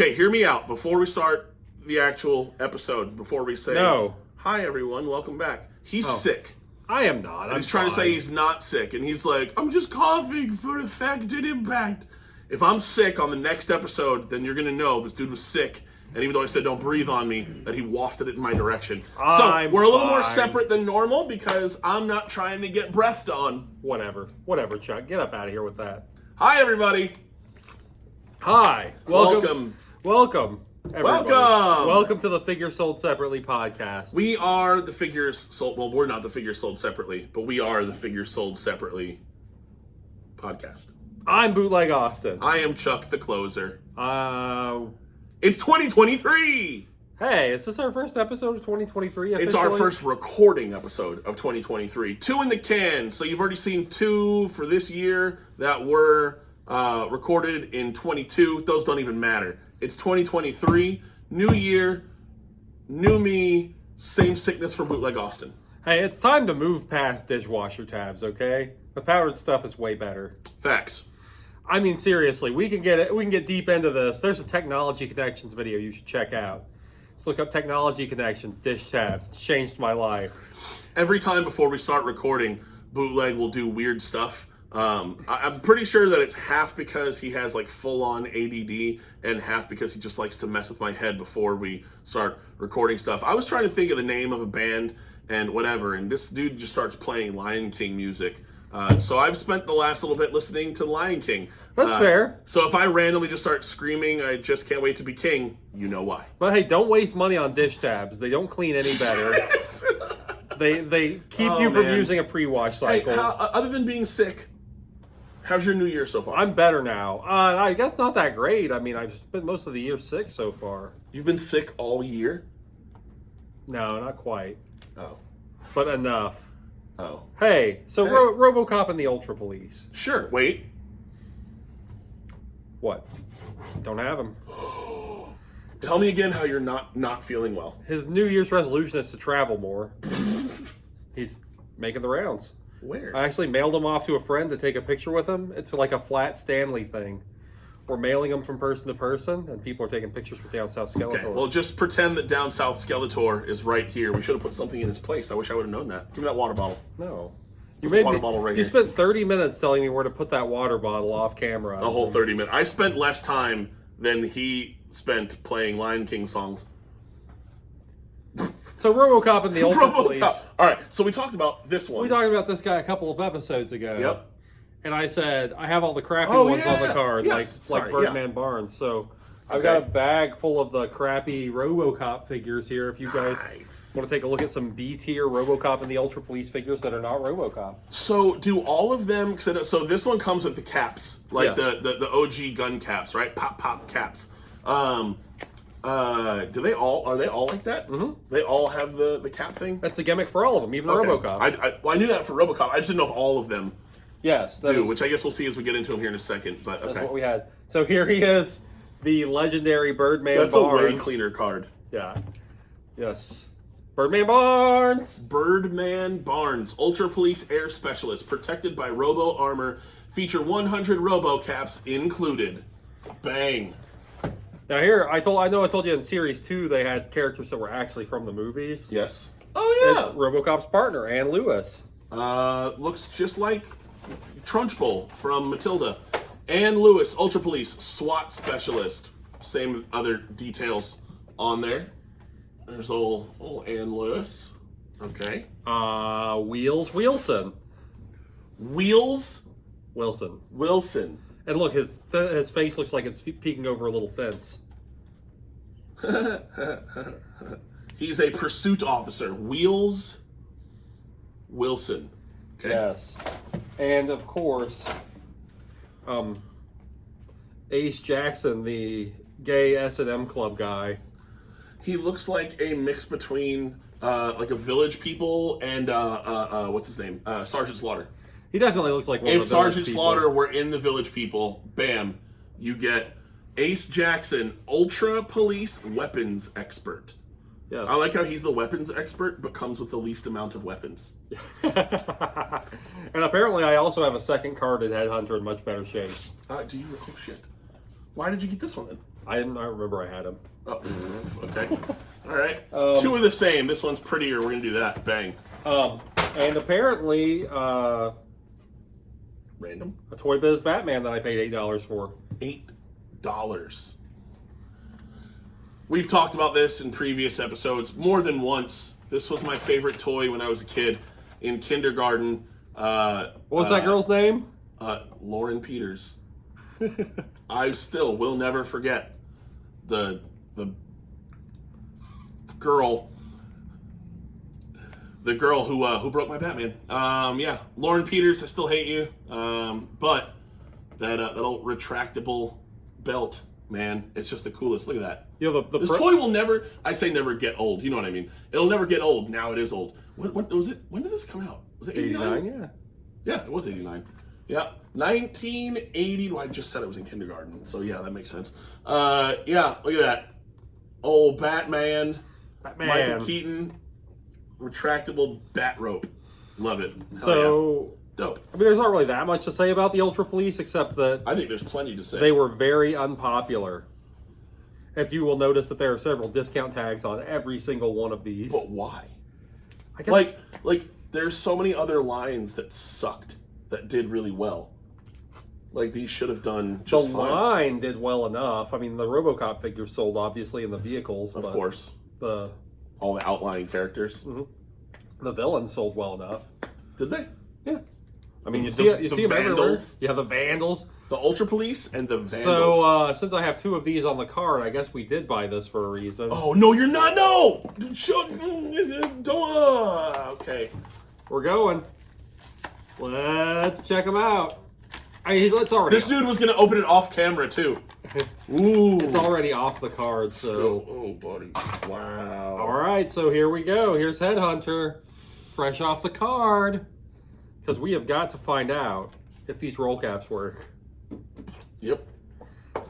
Okay, hear me out before we start the actual episode. Before we say, No. Hi, everyone, welcome back. He's sick. I am not. He's trying to say he's not sick, and he's like, I'm just coughing for effect and impact. If I'm sick on the next episode, then you're going to know this dude was sick, and even though I said don't breathe on me, that he wafted it in my direction. So we're a little more separate than normal because I'm not trying to get breathed on. Whatever, Chuck. Get up out of here with that. Hi, everybody. Hi. Welcome. Everybody. Welcome to the Figures Sold Separately podcast. We are the Figures Sold... Well, we're not the Figures Sold Separately, but we are the Figures Sold Separately podcast. I'm Bootleg Austin. I am Chuck the Closer. It's 2023! Hey, is this our first episode of 2023? It's our first recording episode of 2023. 2 in the can. So you've already seen 2 for this year that were recorded in 22. Those don't even matter. It's 2023, new year, new me, same sickness for Bootleg Austin. Hey, it's time to move past dishwasher tabs, okay? The powdered stuff is way better. Facts. I mean, seriously, we can get deep into this. There's a Technology Connections video you should check out. Let's look up Technology Connections, dish tabs. It's changed my life. Every time before we start recording, Bootleg will do weird stuff. I'm pretty sure that it's half because he has like full-on ADD and half because he just likes to mess with my head before we start recording stuff. I was trying to think of the name of a band and whatever, and this dude just starts playing Lion King music. So I've spent the last little bit listening to Lion King. That's fair. So if I randomly just start screaming, I just can't wait to be king, you know why. But hey, don't waste money on dish tabs. They don't clean any better. They keep you from using a pre-wash cycle. Hey, other than being sick, how's your new year so far? I'm better now. I guess not that great. I mean, I've spent most of the year sick so far. You've been sick all year? No, not quite. Oh. But enough. Oh. Hey, so Hey. RoboCop and the Ultra Police. Sure. Wait. What? Don't have him. Tell me again how you're not feeling well. His New Year's resolution is to travel more. He's making the rounds. Where? I actually mailed him off to a friend to take a picture with him. It's like a flat Stanley thing. We're mailing them from person to person, and people are taking pictures with Down South Skeletor. Okay, well, just pretend that Down South Skeletor is right here. We should have put something in his place. I wish I would have known that. Give me that water bottle. No. Bottle right you here. spent 30 minutes telling me where to put that water bottle off camera. A whole 30 minutes. I spent less time than he spent playing Lion King songs. So RoboCop and the Ultra Police. All right, so we talked about this one. We talked about this guy a couple of episodes ago. Yep. And I said, I have all the crappy ones on the card, Yes. like Sorry, Birdman Barnes. So I've got a bag full of the crappy RoboCop figures here. If you guys want to take a look at some B-tier RoboCop and the Ultra Police figures that are not RoboCop. So do all of them, so this one comes with the caps, like Yes. the OG gun caps, right? Pop caps. Are they all like that? Mm-hmm. They all have the cap thing? That's a gimmick for all of them, even RoboCop. I knew that for RoboCop. I just didn't know if all of them Yes. do, which I guess we'll see as we get into him here in a second. But That's what we had. So here he is, the legendary Birdman Barnes. That's a way cleaner card. Yeah. Yes. Birdman Barnes! Birdman Barnes, Ultra Police Air Specialist, protected by Robo armor, feature 100 Robo caps included. Bang. Now here, I told you in Series 2 they had characters that were actually from the movies. Yes. Oh, yeah. It's RoboCop's partner, Ann Lewis. Looks just like Trunchbull from Matilda. Ann Lewis, Ultra Police, SWAT Specialist. Same other details on there. There's old Ann Lewis. Okay. Wheels Wilson. Wheels Wilson. And look, his face looks like it's peeking over a little fence. He's a pursuit officer. Wheels Wilson. Okay. Yes. And of course, Ace Jackson, the gay S&M club guy. He looks like a mix between like a Village People and what's his name? Sergeant Slaughter. He definitely looks like one if of the Village Sergeant people. Slaughter were in the Village People, bam, you get Ace Jackson, Ultra Police Weapons Expert. Yes. I like how he's the weapons expert, but comes with the least amount of weapons. And apparently I also have a second carded Headhunter in much better shape. Do you? Oh, shit. Why did you get this one then? I remember I had them. Oh, okay. All right. Two of the same. This one's prettier. We're gonna do that. Bang. And apparently, Random. a Toy Biz Batman that I paid $8 for. $8. We've talked about this in previous episodes more than once. This was my favorite toy when I was a kid in kindergarten. What was that girl's name? Lauren Peters. I still will never forget the girl who broke my Batman. Yeah, Lauren Peters, I still hate you. But that old retractable belt, man, it's just the coolest. Look at that. You know, this toy will never, I say never get old. You know what I mean? It'll never get old. Now it is old. When was it? When did this come out? Was it 89? Yeah. Yeah, it was 89. Yeah, 1980. Well, I just said it was in kindergarten, so yeah, that makes sense. Yeah, look at that. Old Batman. Michael Keaton. Retractable bat rope. Love it. So, yeah. Dope. I mean, there's not really that much to say about the Ultra Police, except that I think there's plenty to say. They were very unpopular. If you will notice that there are several discount tags on every single one of these. But why? I guess like there's so many other lines that sucked that did really well. Like these should have done just fine. The line did well enough. I mean, the RoboCop figures sold obviously in the vehicles, of course. All the outlying characters. Mm-hmm. The villains sold well enough. Did they? Yeah. I mean, you see them everywhere. Yeah, the Vandals. The Ultra Police and the Vandals. So, since I have two of these on the card, I guess we did buy this for a reason. Oh, no, you're not. No! Okay. We're going. Let's check them out. I mean, it's already. This dude was going to open it off camera, too. Ooh. It's already off the card, so. Oh, buddy. Wow. All right, so here we go. Here's Headhunter. Fresh off the card. Because we have got to find out if these roll caps work. Yep.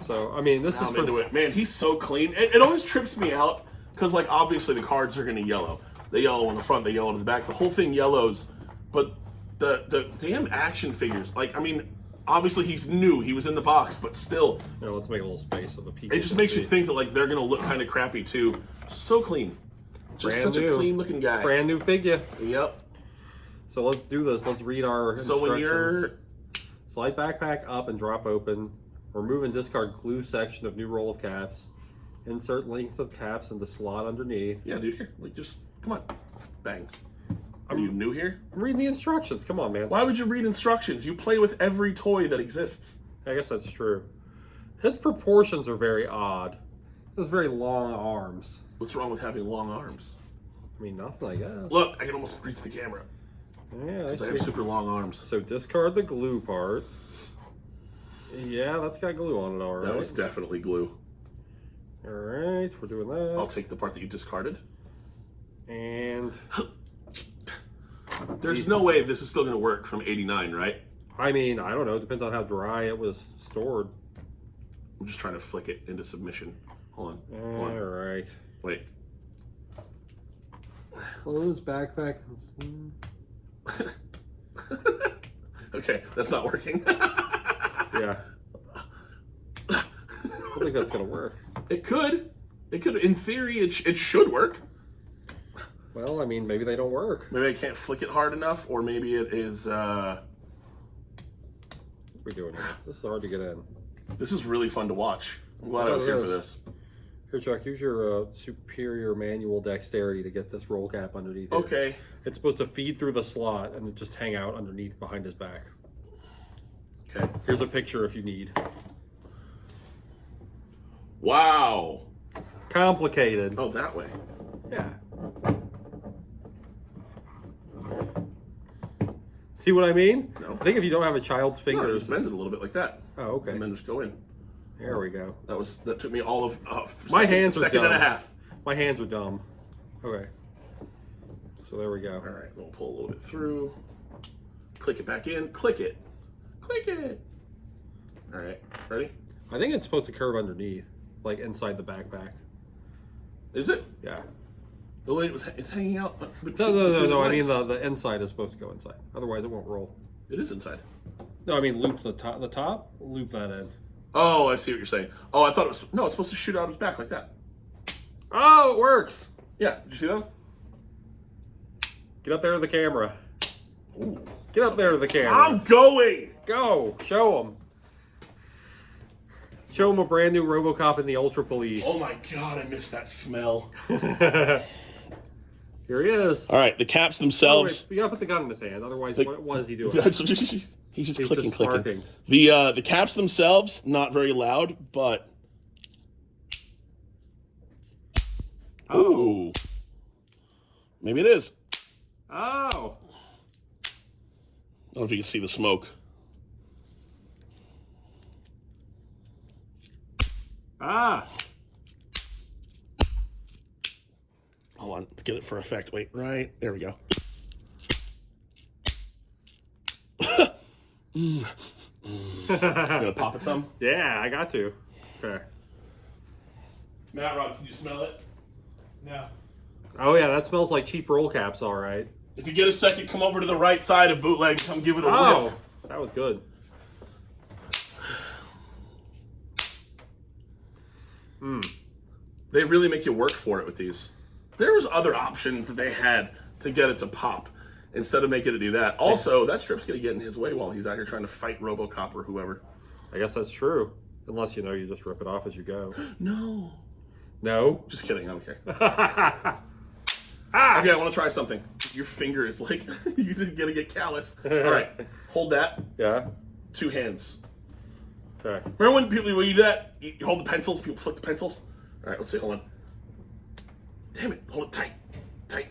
So, I mean, this is I'm into it. Man, he's so clean. It always trips me out because, like, obviously the cards are going to yellow. They yellow on the front, they yellow on the back. The whole thing yellows. But the damn action figures, like, I mean, obviously he's new. He was in the box, but still. You know, let's make a little space so the people. It just makes you think that, like, they're going to look kind of crappy, too. So clean. Just such a clean-looking guy. Brand new figure. Yep. So let's do this. Let's read our instructions. So when you're... Slide backpack up and drop open. Remove and discard glue section of new roll of caps. Insert length of caps into slot underneath. Yeah, dude, here. Like, just, come on. Bang. Are you new here? I'm reading the instructions. Come on, man. Why would you read instructions? You play with every toy that exists. I guess that's true. His proportions are very odd. He has very long arms. What's wrong with having long arms? I mean, nothing, I guess. Look, I can almost reach the camera. Yeah, because I have super long arms. So discard the glue part. Yeah, that's got glue on it, all right. That was definitely glue. All right, we're doing that. I'll take the part that you discarded. And... There's no way this is still going to work from 89, right? I mean, I don't know. It depends on how dry it was stored. I'm just trying to flick it into submission. Hold on. All right. Wait. Close backpack. Okay, that's not working. Yeah. I don't think that's going to work. It could. It could. In theory, it should work. Well, I mean, maybe they don't work. Maybe I can't flick it hard enough, or maybe it is... What are we doing here? This is hard to get in. This is really fun to watch. I'm glad I was here for this. Here, Chuck, use your superior manual dexterity to get this roll cap underneath. Okay. It. It's supposed to feed through the slot and just hang out underneath behind his back. Okay. Here's a picture if you need. Wow. Complicated. Oh, that way. Yeah. See what I mean? No. I think if you don't have a child's fingers... No, just bend it a little bit like that. Oh, okay. And then just go in. There we go. That took me all of my hands are second dumb. and a half. My hands are dumb. Okay. So there we go. All right, we'll pull a little bit through. Click it back in. Click it. Click it. All right, ready? I think it's supposed to curve underneath, like inside the backpack. Is it? Yeah. The way it's hanging out. No. I mean the inside is supposed to go inside. Otherwise, it won't roll. It is inside. No, I mean loop the top. Loop that in. Oh, I see what you're saying. Oh, I thought it was... No, it's supposed to shoot out his back like that. Oh, it works. Yeah, did you see that? Get up there to the camera. Ooh. Get up there to the camera. I'm going! Go. Show them. Show them a brand new RoboCop in the Ultra Police. Oh my god, I missed that smell. Here he is. All right, the caps themselves... You gotta put the gun in his hand, otherwise what is he doing? He's just clicking. Sparking. The caps themselves, not very loud, but... Oh. Ooh. Maybe it is. Oh. I don't know if you can see the smoke. Ah. Hold on, let's get it for effect. Wait, right, there we go. You gonna pop it some? Yeah, I got to. Okay. Matt Rod, can you smell it? No. Oh yeah, that smells like cheap roll caps, all right. If you get a second, come over to the right side of Bootleg and come give it a whiff. That was good. They really make you work for it with these. There was other options that they had to get it to pop instead of making it do that. Also, that strip's gonna get in his way while he's out here trying to fight RoboCop or whoever. I guess that's true. Unless, you just rip it off as you go. No. No? Just kidding, okay. Ah! Okay, I want to try something. Your finger is like, you're just gonna get callous. All right, hold that. Yeah? 2 hands. Okay. Remember when you do that? You hold the pencils, people flick the pencils? All right, let's see, hold on. Damn it, hold it tight. Tight.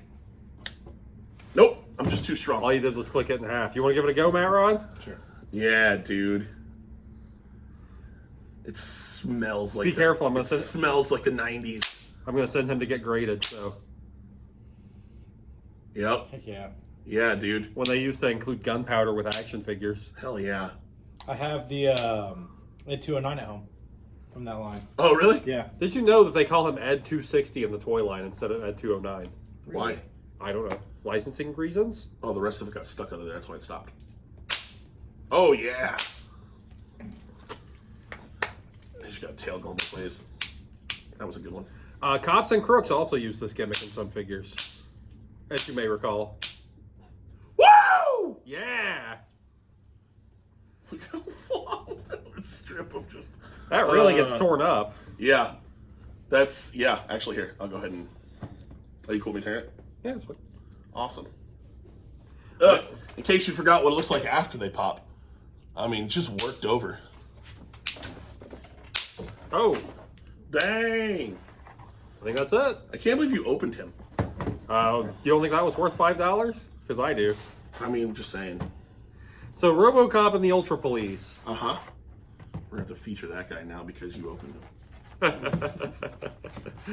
Nope, I'm just too strong. All you did was click it in half. You want to give it a go, Matt Ron? Sure. Yeah, dude. It smells like... Be careful, it smells like the 90s. I'm going to send him to get graded, so... Yep. Heck yeah. Yeah, dude. When they used to include gunpowder with action figures. Hell yeah. I have the Ed 209 at home from that line. Oh, really? Yeah. Did you know that they call him Ed 260 in the toy line instead of Ed 209? Why? I don't know. Licensing reasons? Oh, the rest of it got stuck under there. That's why it stopped. Oh, yeah. He's got a tail going both ways. That was a good one. Cops and Crooks also use this gimmick in some figures, as you may recall. Woo! Yeah! Look how long the strip of just... That really gets torn up. Yeah. That's... Yeah, actually, here. I'll go ahead and... Are you cool with me turn it? Yeah, that's what... Awesome. In case you forgot what it looks like after they pop. I mean, just worked over. Oh! Dang! I think that's it. I can't believe you opened him. You don't think that was worth $5? Because I do. I mean, just saying. So, RoboCop and the Ultra Police. Uh-huh. We're going to have to feature that guy now because you opened him.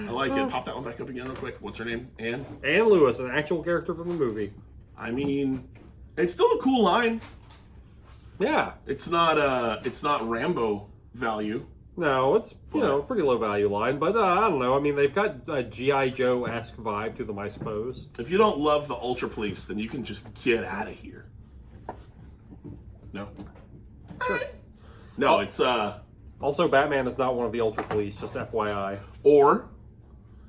I like it. Pop that one back up again real quick. What's her name? Anne? Anne Lewis, an actual character from the movie. I mean, it's still a cool line. Yeah. It's not Rambo value. No, it's, a pretty low value line, but I don't know. I mean, they've got a G.I. Joe-esque vibe to them, I suppose. If you don't love the Ultra Police, then you can just get out of here. No? Sure. No, it's, Also, Batman is not one of the Ultra Police, just FYI. Or,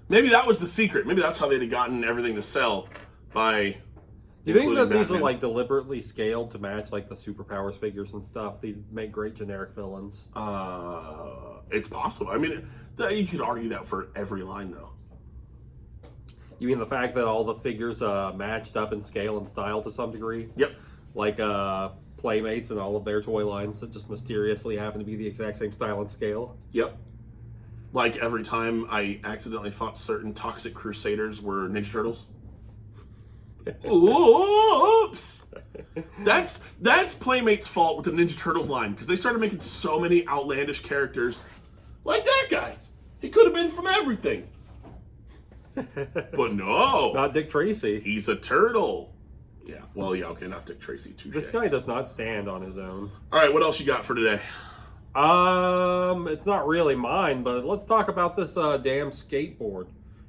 maybe that was the secret. Maybe that's how they'd have gotten everything to sell by... Do you think that these Batman. are, deliberately scaled to match, the superpowers figures and stuff? They make great generic villains. It's possible. I mean, you could argue that for every line, though. You mean the fact that all the figures matched up in scale and style to some degree? Yep. Like Playmates and all of their toy lines that just mysteriously happen to be the exact same style and scale? Yep. Like every time I accidentally thought certain Toxic Crusaders were Ninja Turtles. Oops! That's Playmate's fault with the Ninja Turtles line, because they started making so many outlandish characters. Like that guy. He could have been from everything. But no. Not Dick Tracy. He's a turtle. Yeah, well, yeah, okay, not Dick Tracy. Touché. This guy does not stand on his own. All right, what else you got for today? It's not really mine, but let's talk about this damn skateboard.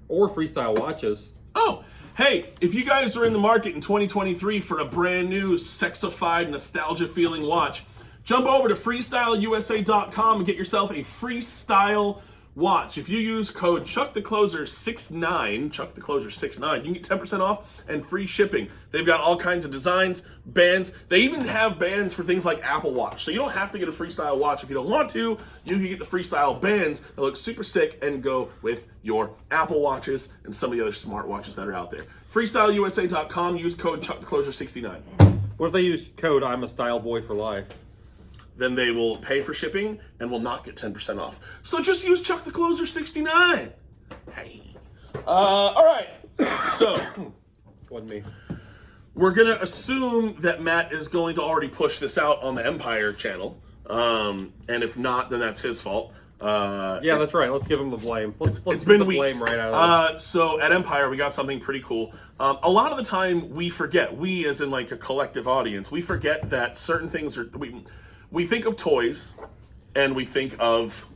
Or freestyle watches. Oh, hey, if you guys are in the market in 2023 for a brand new, sexified, nostalgia-feeling watch, Jump over to freestyleusa.com and get yourself a freestyle watch. If you use code ChuckTheCloser69, you can get 10% off and free shipping. They've got all kinds of designs, bands. They even have bands for things like Apple Watch. So you don't have to get a freestyle watch if you don't want to. You can get the freestyle bands that look super sick and go with your Apple Watches and some of the other smartwatches that are out there. FreestyleUSA.com, use code ChuckTheCloser69. What if they use code I'm a Style Boy for life? Then they will pay for shipping and will not get 10% off. So just use ChuckTheCloser69. Hey. All right. So, Wasn't me. we're going to assume that Matt is going to already push this out on the Empire channel. And if not, then that's his fault. Yeah, that's right. Let's give him the blame. Let's It's get been the weeks. blame right out of it. So at Empire, we got something pretty cool. A lot of the time, we forget. We, as in like a collective audience, we forget that certain things are... We think of toys, and we think of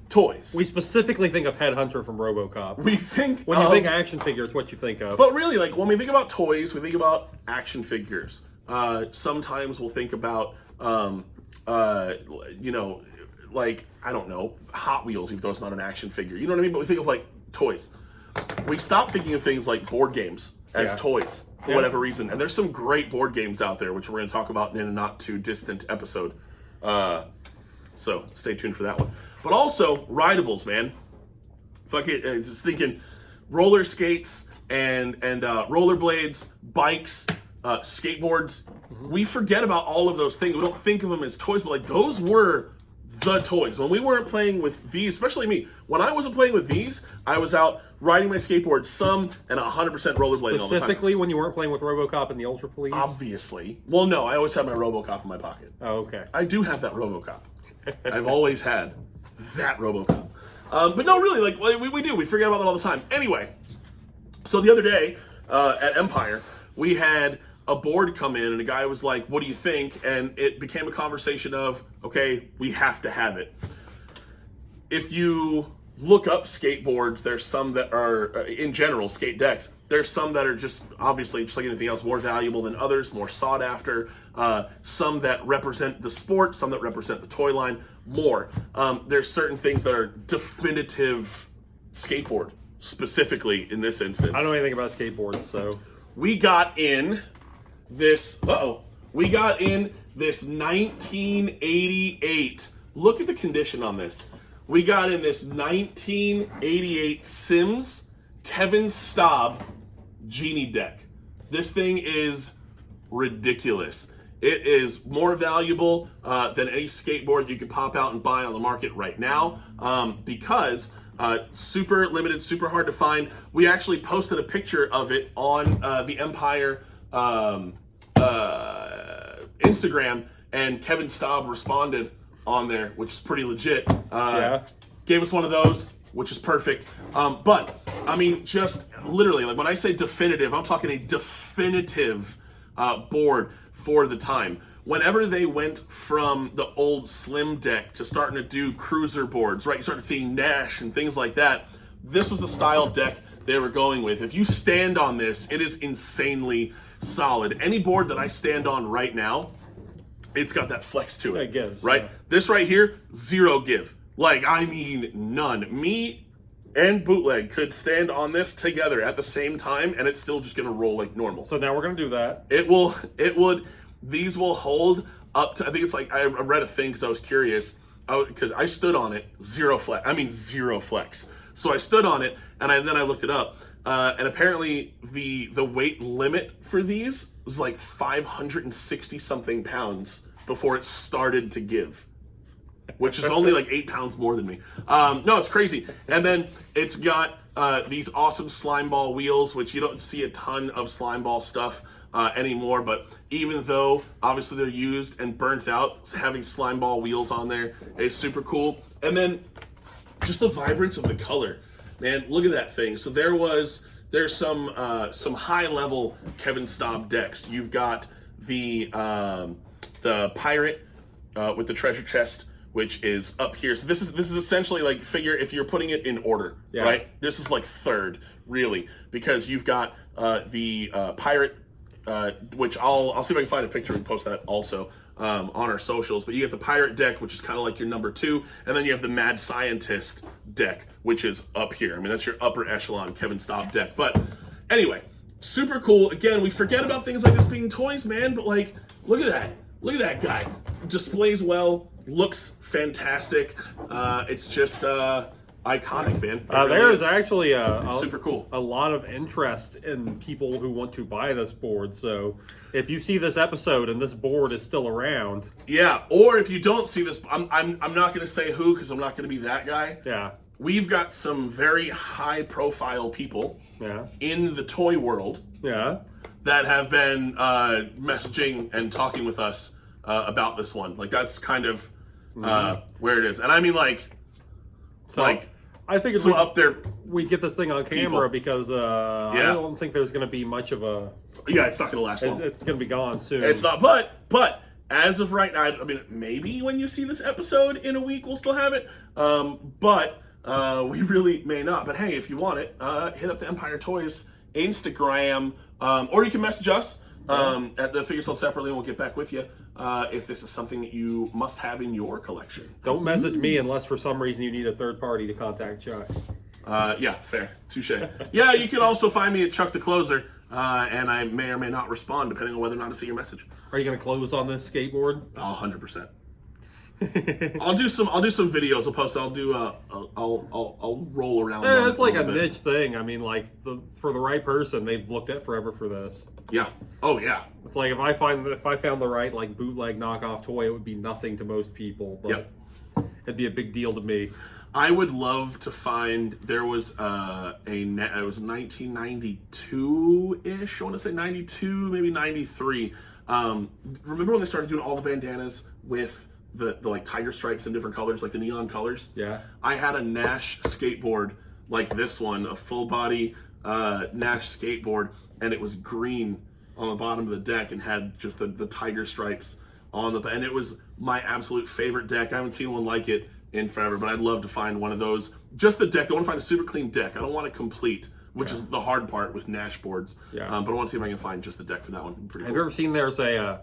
toys. We specifically think of Headhunter from RoboCop. We think When you think action figure, it's what you think of. But really, like, when we think about toys, we think about action figures. Sometimes we'll think about, you know, like, I don't know, Hot Wheels, even though it's not an action figure. You know what I mean? But we think of, like, toys. We stop thinking of things like board games as toys for whatever reason. And there's some great board games out there, which we're going to talk about in a not too distant episode. So stay tuned for that one. But also, rideables, man. Fuck it, just thinking roller skates and rollerblades, bikes, skateboards. We forget about all of those things. We don't think of them as toys, but like those were the toys. When we weren't playing with these, especially me, when I wasn't playing with these, I was out riding my skateboard some and 100% rollerblading all the time. Specifically when you weren't playing with RoboCop and the Ultra Police? Obviously. Well, no, I always had my RoboCop in my pocket. Oh, okay. I do have that RoboCop. I've always had that RoboCop. But no, really, like we do. We forget about that all the time. Anyway, so the other day at Empire, we had a board come in and a guy was like, what do you think? And it became a conversation of, okay, we have to have it. If you look up skateboards, there's some that are, in general, skate decks, there's some that are just, obviously, just like anything else, more valuable than others, more sought after. Some that represent the sport, some that represent the toy line, more. There's certain things that are definitive skateboard, specifically in this instance. I don't know anything about skateboards, so... We got in this, 1988. Look at the condition on this. We got in this 1988 Sims Kevin Staab Genie deck. This thing is ridiculous. It is more valuable than any skateboard you could pop out and buy on the market right now because super limited, super hard to find. We actually posted a picture of it on the Empire Instagram, and Kevin Staab responded on there, which is pretty legit. Gave us one of those, which is perfect. But, I mean, just literally, like when I say definitive, I'm talking a definitive board for the time. Whenever they went from the old Slim deck to starting to do cruiser boards, right? You started seeing Nash and things like that. This was the style deck they were going with. If you stand on this, it is insanely solid. Any board that I stand on right now, it's got that flex to it. It gives, right? yeah. This right here, zero give. Like, I mean, none. Me and Bootleg could stand on this together at the same time, and it's still just going to roll like normal. So now we're going to do that. These will hold up to, I think it's like, I read a thing because I was curious, because I stood on it, zero flex. So I stood on it, and then I looked it up, and apparently the weight limit for these was like 560 something pounds before it started to give, which is only like 8 pounds more than me. No, it's crazy. And then it's got these awesome slime ball wheels, which you don't see a ton of slime ball stuff anymore, but even though obviously they're used and burnt out, having slime ball wheels on there is super cool. And then just the vibrance of the color, man, look at that thing. So there's some high level Kevin Staab decks. You've got the pirate with the treasure chest, which is up here. So this is essentially like, figure if you're putting it in order, right? This is like third, really, because you've got the pirate, which I'll see if I can find a picture and post that also. on our socials. But you get the pirate deck, which is kind of like your number 2, and then you have the mad scientist deck, which is up here. I mean, that's your upper echelon Kevin Staab deck. But anyway, super cool. Again, we forget about things like this being toys, man, but like, look at that. Look at that guy. Displays well, looks fantastic. It's just iconic, man. There is actually super cool. A lot of interest in people who want to buy this board. So if you see this episode and this board is still around, yeah. Or if you don't see this, I'm not going to say who because I'm not going to be that guy. Yeah. We've got some very high-profile people. Yeah. In the toy world. Yeah. That have been messaging and talking with us about this one. Like that's kind of where it is, and I mean like. So like, I think it's up there. We get this thing on camera because I don't think there's going to be much of a. Yeah, it's not going to last long. It's going to be gone soon. It's not, but as of right now, I mean, maybe when you see this episode in a week, we'll still have it. But we really may not. But hey, if you want it, hit up the Empire Toys Instagram, or you can message us at the Figure Sold Separately, and we'll get back with you. If this is something that you must have in your collection. Don't message me unless for some reason you need a third party to contact Chuck. Yeah, fair. Touche. Yeah, you can also find me at Chuck the Closer, and I may or may not respond depending on whether or not I see your message. Are you going to close on this skateboard? 100%. I'll do some videos. I'll post. I'll roll around. Yeah, it's like a niche thing. I mean, like for the right person, they've looked at forever for this. Yeah. Oh yeah. It's like if I found the right like bootleg knockoff toy, it would be nothing to most people, but it'd be a big deal to me. I would love to find. There was it was 1992-ish. I want to say 92, maybe 93. Remember when they started doing all the bandanas with the like tiger stripes in different colors, like the neon colors? Yeah. I had a Nash skateboard like this one, a full body Nash skateboard, and it was green on the bottom of the deck and had just the tiger stripes on and it was my absolute favorite deck. I haven't seen one like it in forever, but I'd love to find one of those. Just the deck. I want to find a super clean deck. I don't want it complete, which is the hard part with Nash boards. Yeah. But I want to see if I can find just the deck for that one. Pretty Have you ever seen there's a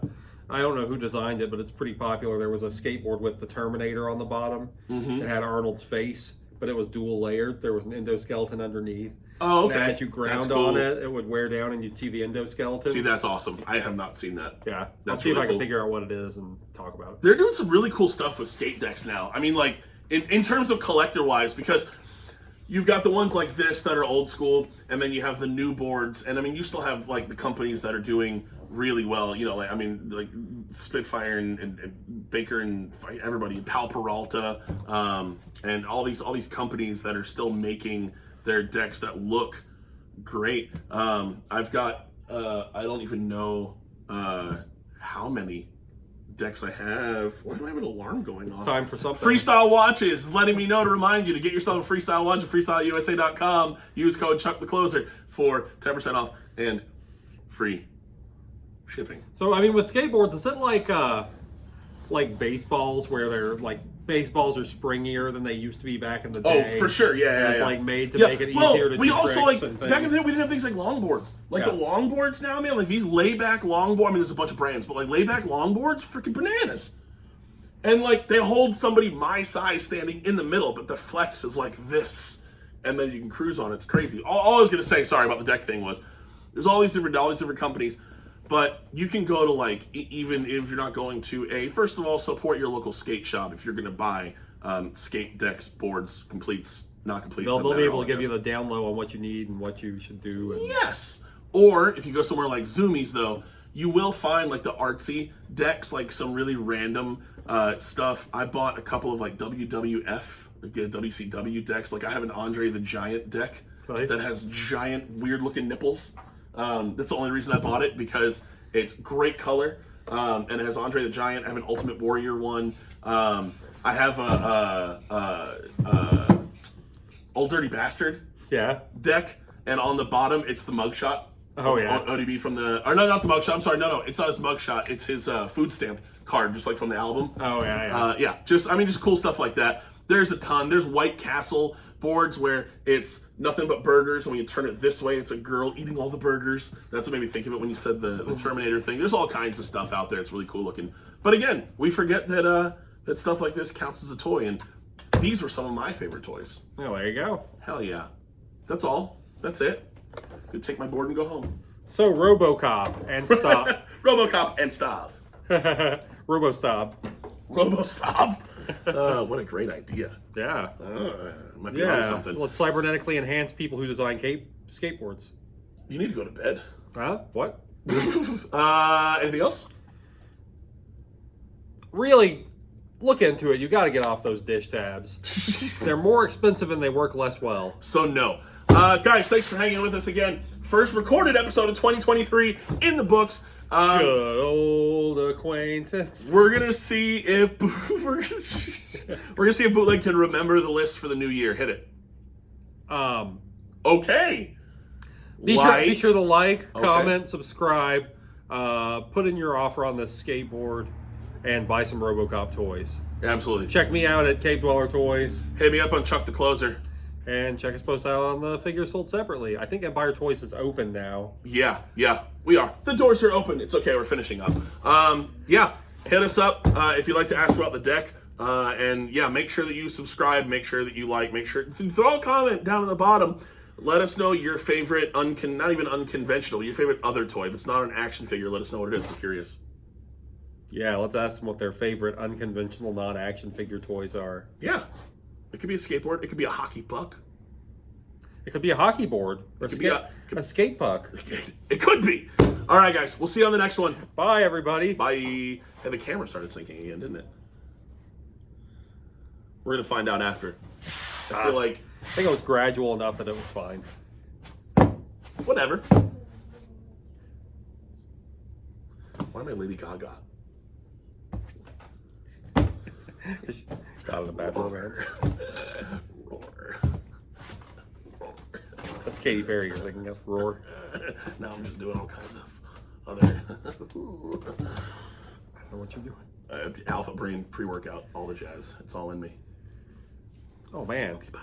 I don't know who designed it, but it's pretty popular. There was a skateboard with the Terminator on the bottom. It had Arnold's face, but it was dual layered. There was an endoskeleton underneath. Oh, okay. And as you ground on it, it would wear down and you'd see the endoskeleton. See, that's awesome. I have not seen that. Yeah. I'll see if I can figure out what it is and talk about it. They're doing some really cool stuff with skate decks now. I mean, like, in terms of collector-wise, because you've got the ones like this that are old school, and then you have the new boards, and I mean, you still have like the companies that are doing really well. You know, like I mean, like Spitfire and Baker and everybody, Pal Peralta, and all these companies that are still making their decks that look great. I've got I don't even know how many decks I have. Why do I have an alarm going off? It's time for something. Freestyle Watches is letting me know to remind you to get yourself a Freestyle Watch at freestyleusa.com. Use code ChuckTheCloser for 10% off and free shipping. So, I mean, with skateboards, is it like baseballs where they're like baseballs are springier than they used to be back in the day? Oh, for sure. Yeah. It's like made to make it easier to do we also tricks like and things. back in the day we didn't have things like longboards. Like the longboards now, man, like these layback longboard. I mean, there's a bunch of brands, but like layback longboards, freaking bananas. And like they hold somebody my size standing in the middle, but the flex is like this, and then you can cruise on it. It's crazy. All I was gonna say, sorry about the deck thing, was there's all these different companies. But you can go to like, even if you're not going to first of all, support your local skate shop if you're going to buy skate decks, boards, completes, not complete. They'll be able to give you the down low on what you need and what you should do. And... Yes. Or if you go somewhere like Zoomies, though, you will find like the artsy decks, like some really random stuff. I bought a couple of like WWF, like WCW decks. Like I have an Andre the Giant deck that has giant, weird looking nipples. That's the only reason I bought it, because it's great color, and it has Andre the Giant. I have an Ultimate Warrior one. I have a Old Dirty Bastard deck, and on the bottom it's the mugshot. Oh yeah, ODB from the, or no, not the mugshot. I'm sorry, no, it's not his mugshot. It's his food stamp card, just like from the album. Oh yeah. Just cool stuff like that. There's a ton. There's White Castle boards where it's nothing but burgers, and when you turn it this way, it's a girl eating all the burgers. That's what made me think of it when you said the Terminator thing. There's all kinds of stuff out there. It's really cool looking. But again, we forget that that stuff like this counts as a toy, and these were some of my favorite toys. Oh, there you go. Hell yeah. That's all. That's it. Gonna take my board and go home. So, RoboCop and Stop. RoboCop and Staab. Robo Staab. Robo Staab. What a great idea. Yeah. Might be on something. Let's cybernetically enhance people who design skateboards. You need to go to bed. Huh? What? Anything else? Really, look into it. You got to get off those dish tabs. They're more expensive and they work less well. So no. Guys, thanks for hanging with us again. First recorded episode of 2023 in the books. Good old acquaintance. We're gonna see if Bootleg can remember the list for the new year. Hit it. Okay. Be sure to like, comment, subscribe, put in your offer on this skateboard, and buy some RoboCop toys. Absolutely. Check me out at Cave Dweller Toys. Hit me up on Chuck the Closer. And check us post out on the figures sold separately. I think Empire Toys is open now. Yeah, we are. The doors are open. It's okay. We're finishing up. Yeah, hit us up if you'd like to ask about the deck. And yeah, make sure that you subscribe. Make sure that you like. Make sure throw a comment down at the bottom. Let us know your favorite not even unconventional, your favorite other toy. If it's not an action figure, let us know what it is. We're curious. Yeah, let's ask them what their favorite unconventional non-action figure toys are. Yeah. It could be a skateboard. It could be a hockey puck. It could be a hockey board. Or a skate puck. It could be. All right, guys. We'll see you on the next one. Bye, everybody. Bye. Hey, the camera started syncing again, didn't it? We're going to find out after. I feel like... I think it was gradual enough that it was fine. Whatever. Why am I Lady Gaga? Got in a bad romance. Roar. That's Katy Perry you're thinking of. Roar. Now I'm just doing all kinds of other... I don't know what you're doing. Alpha Brain pre-workout, all the jazz. It's all in me. Oh, man. Okay, bye.